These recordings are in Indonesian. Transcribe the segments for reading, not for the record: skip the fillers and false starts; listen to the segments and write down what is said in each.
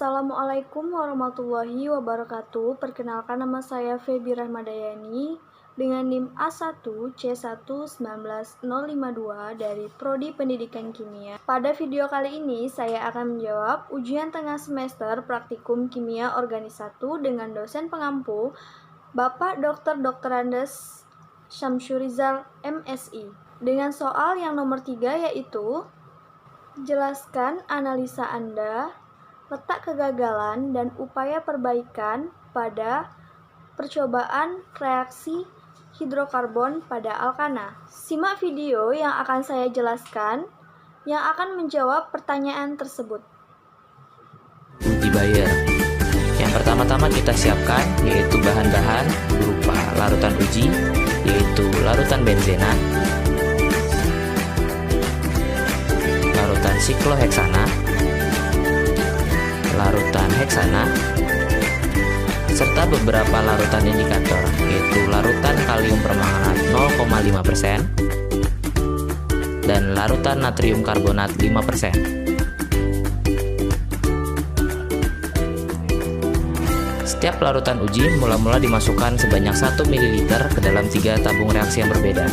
Assalamualaikum warahmatullahi wabarakatuh. Perkenalkan, nama saya Febi Rahmadayani dengan NIM A1C1195052 dari Prodi Pendidikan Kimia. Pada video kali ini saya akan menjawab ujian tengah semester Praktikum Kimia Organik 1 dengan dosen pengampu Bapak Dr. Andes Syamsurizal MSI. Dengan soal yang nomor 3, yaitu jelaskan analisa Anda, letak kegagalan dan upaya perbaikan pada percobaan reaksi hidrokarbon pada alkana. Simak video yang akan saya jelaskan yang akan menjawab pertanyaan tersebut. Uji Bayer. Yang pertama-tama kita siapkan yaitu bahan-bahan berupa larutan uji, yaitu larutan benzena, larutan sikloheksana, larutan heksana, serta beberapa larutan indikator, yaitu larutan kalium permanganat 0,5% dan larutan natrium karbonat 5%. Setiap larutan uji mula-mula dimasukkan sebanyak 1 ml ke dalam 3 tabung reaksi yang berbeda.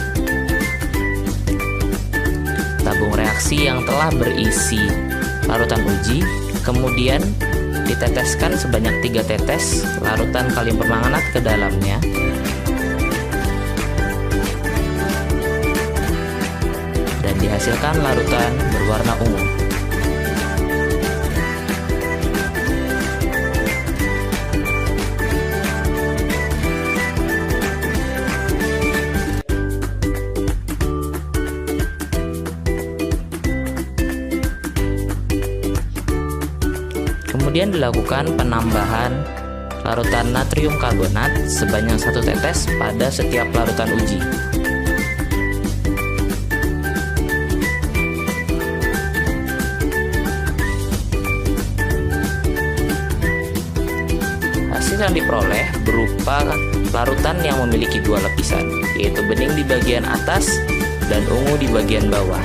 Tabung reaksi yang telah berisi larutan uji kemudian diteteskan sebanyak 3 tetes larutan kalium permanganat ke dalamnya. Dan dihasilkan larutan berwarna ungu. Kemudian dilakukan penambahan larutan natrium karbonat sebanyak 1 tetes pada setiap larutan uji. Hasil yang diperoleh berupa larutan yang memiliki 2 lapisan, yaitu bening di bagian atas dan ungu di bagian bawah.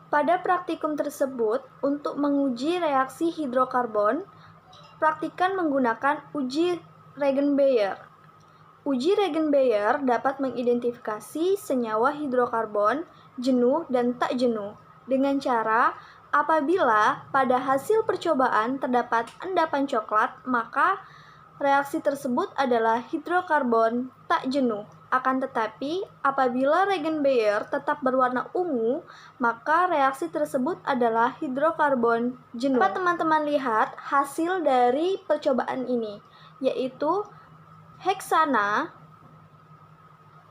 Pada praktikum tersebut, untuk menguji reaksi hidrokarbon, praktikan menggunakan uji Regen-Bayer. Uji Regen-Bayer dapat mengidentifikasi senyawa hidrokarbon jenuh dan tak jenuh dengan cara apabila pada hasil percobaan terdapat endapan coklat, maka reaksi tersebut adalah hidrokarbon tak jenuh. Akan tetapi, apabila Regen-Bayer tetap berwarna ungu, maka reaksi tersebut adalah hidrokarbon jenuh. Dapat teman-teman lihat hasil dari percobaan ini, yaitu heksana,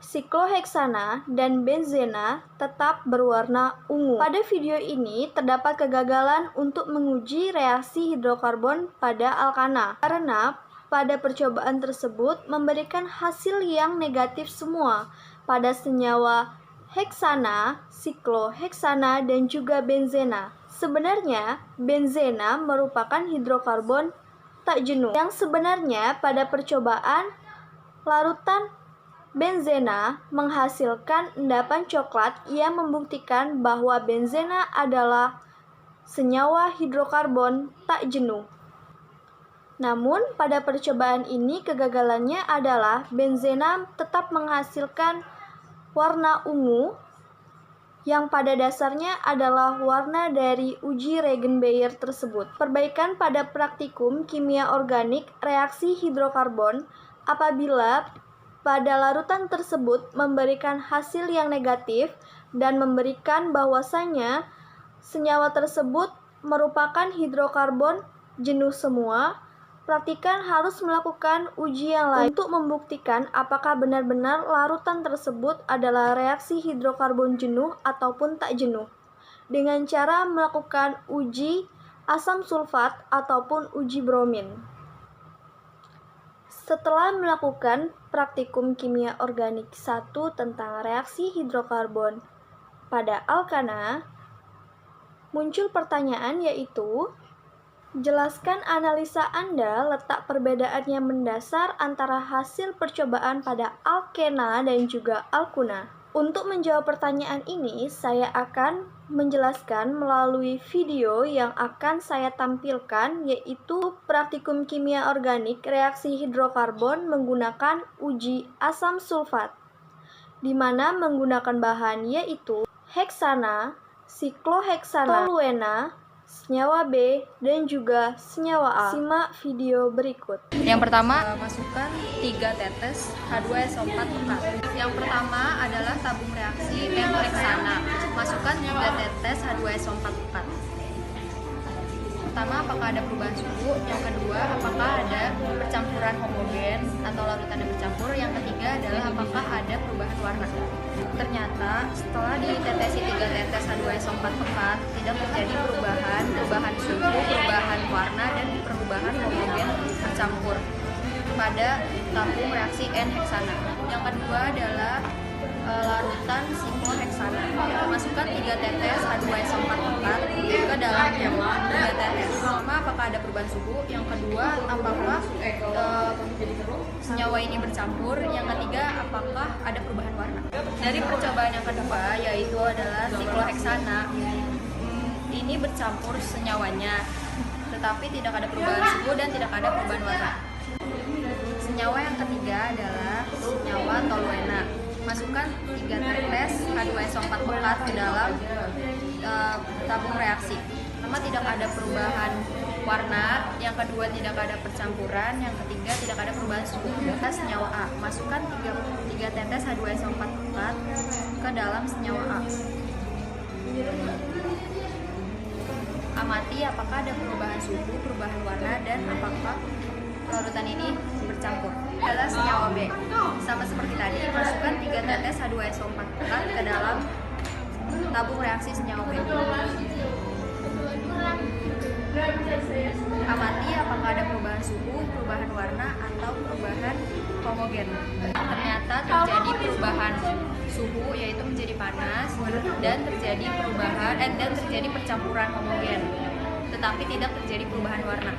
sikloheksana, dan benzena tetap berwarna ungu. Pada video ini terdapat kegagalan untuk menguji reaksi hidrokarbon pada alkana, karena pada percobaan tersebut memberikan hasil yang negatif semua pada senyawa heksana, sikloheksana, dan juga benzena. Sebenarnya, benzena merupakan hidrokarbon tak jenuh, yang sebenarnya pada percobaan larutan benzena menghasilkan endapan coklat yang membuktikan bahwa benzena adalah senyawa hidrokarbon tak jenuh. Namun, pada percobaan ini kegagalannya adalah benzena tetap menghasilkan warna ungu yang pada dasarnya adalah warna dari uji Regen-Bayer tersebut. Perbaikan pada praktikum kimia organik reaksi hidrokarbon apabila pada larutan tersebut memberikan hasil yang negatif dan memberikan bahwasanya senyawa tersebut merupakan hidrokarbon jenuh semua. Praktikan harus melakukan uji yang lain untuk membuktikan apakah benar-benar larutan tersebut adalah reaksi hidrokarbon jenuh ataupun tak jenuh, dengan cara melakukan uji asam sulfat ataupun uji bromin. Setelah melakukan praktikum kimia organik 1 tentang reaksi hidrokarbon pada alkana, muncul pertanyaan, yaitu Jelaskan analisa Anda letak perbedaan yang mendasar antara hasil percobaan pada alkena dan juga alkuna. Untuk menjawab pertanyaan ini, saya akan menjelaskan melalui video yang akan saya tampilkan, yaitu praktikum kimia organik reaksi hidrokarbon menggunakan uji asam sulfat, di mana menggunakan bahan yaitu heksana, sikloheksana, toluena, senyawa B, dan juga senyawa A. Simak video berikut. Yang pertama, masukkan 3 tetes H2SO4 pekat. Yang pertama adalah tabung reaksi N-heksana. Masukkan 3 tetes H2SO4 pekat. Pertama, apakah ada perubahan suhu? Yang kedua, apakah ada percampuran homogen atau larutan yang bercampur? Yang ketiga adalah apakah ada perubahan warna? Ternyata setelah ditetesi 3 tetes H2SO4 pekat, tidak terjadi perubahan suhu, perubahan warna, dan perubahan homogen bercampur pada tabung reaksi N-heksana. Yang kedua adalah larutan sikloheksana. Masukkan 3 tetes H2SO4 pekat ke dalam 3 tetes. Pertama, apakah ada perubahan suhu? Yang kedua, apakah senyawa ini bercampur? Yang ketiga, apakah ada perubahan warna? Dari percobaan yang kedua, yaitu adalah sikloheksana, ini bercampur senyawanya, tetapi tidak ada perubahan suhu dan tidak ada perubahan warna. Senyawa yang ketiga adalah senyawa toluena. Masukkan 3 tetes H2SO4 pekat ke dalam tabung reaksi. Pertama, tidak ada perubahan warna, yang kedua tidak ada percampuran, yang ketiga tidak ada perubahan suhu. Senyawa A. Masukkan 3 tetes H2SO4 pekat ke dalam senyawa A. Amati apakah ada perubahan suhu, perubahan warna, dan apakah larutan ini bercampur. Adalah senyawa B. Sama seperti tadi, masukkan 3 tetes H2SO4 pekat ke dalam tabung reaksi senyawa B. Amati apakah ada perubahan suhu, perubahan warna, atau perubahan homogen. Ternyata terjadi perubahan suhu, yaitu menjadi panas, dan terjadi percampuran homogen, tetapi tidak terjadi perubahan warna.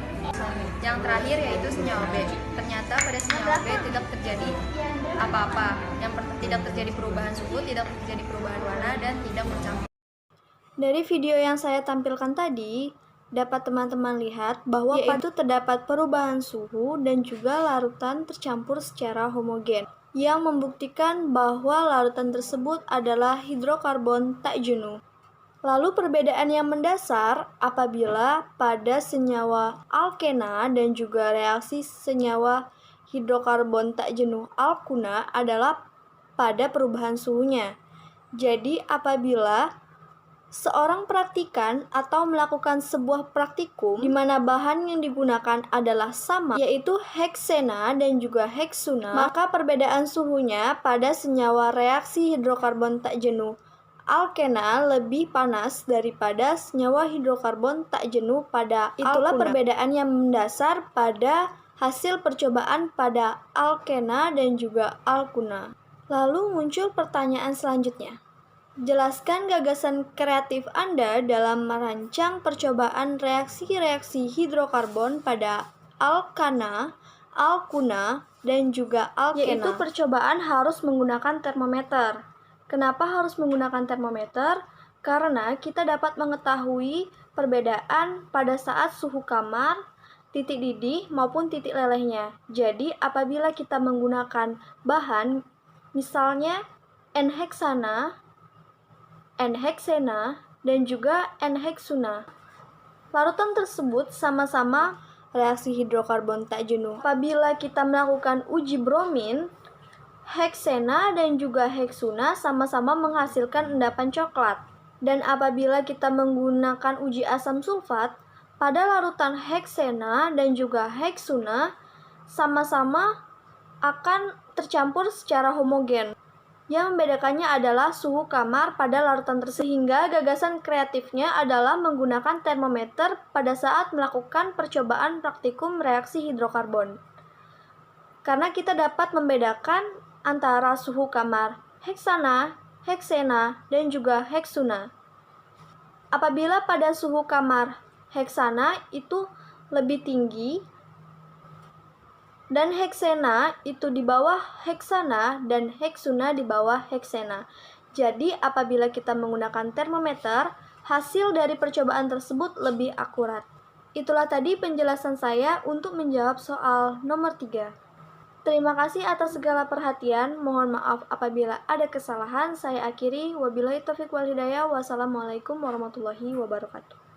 Yang terakhir yaitu senyawa B. Ternyata pada senyawa B tidak terjadi apa-apa. Tidak terjadi perubahan suhu, tidak terjadi perubahan warna, dan tidak bercampur. Dari video yang saya tampilkan tadi, dapat teman-teman lihat bahwa yaitu terdapat perubahan suhu dan juga larutan tercampur secara homogen, yang membuktikan bahwa larutan tersebut adalah hidrokarbon tak jenuh. Lalu perbedaan yang mendasar apabila pada senyawa alkena dan juga reaksi senyawa hidrokarbon tak jenuh alkuna adalah pada perubahan suhunya. Jadi apabila seorang praktikan atau melakukan sebuah praktikum di mana bahan yang digunakan adalah sama, yaitu heksena dan juga heksuna, maka perbedaan suhunya pada senyawa reaksi hidrokarbon tak jenuh alkena lebih panas daripada senyawa hidrokarbon tak jenuh pada alkuna. Itulah perbedaan yang mendasar pada hasil percobaan pada alkena dan juga alkuna. Lalu muncul pertanyaan selanjutnya. Jelaskan gagasan kreatif Anda dalam merancang percobaan reaksi-reaksi hidrokarbon pada alkana, alkuna, dan juga alkena. Yaitu percobaan harus menggunakan termometer. Kenapa harus menggunakan termometer? Karena kita dapat mengetahui perbedaan pada saat suhu kamar, titik didih, maupun titik lelehnya. Jadi apabila kita menggunakan bahan, misalnya N-heksana, N-heksena, dan juga N-heksuna, larutan tersebut sama-sama reaksi hidrokarbon tak jenuh. Apabila kita melakukan uji bromin, heksena dan juga heksuna sama-sama menghasilkan endapan coklat. Dan apabila kita menggunakan uji asam sulfat, pada larutan heksena dan juga heksuna sama-sama akan tercampur secara homogen. Yang membedakannya adalah suhu kamar pada larutan tersebut. Sehingga gagasan kreatifnya adalah menggunakan termometer pada saat melakukan percobaan praktikum reaksi hidrokarbon. Karena kita dapat membedakan antara suhu kamar heksana, heksena, dan juga heksuna. Apabila pada suhu kamar heksana itu lebih tinggi dan heksena itu di bawah heksana dan heksuna di bawah heksena. Jadi apabila kita menggunakan termometer, hasil dari percobaan tersebut lebih akurat. Itulah tadi penjelasan saya untuk menjawab soal nomor 3. Terima kasih atas segala perhatian. Mohon maaf apabila ada kesalahan. Saya akhiri. Wabillahi taufiq wal hidayah. Wassalamualaikum warahmatullahi wabarakatuh.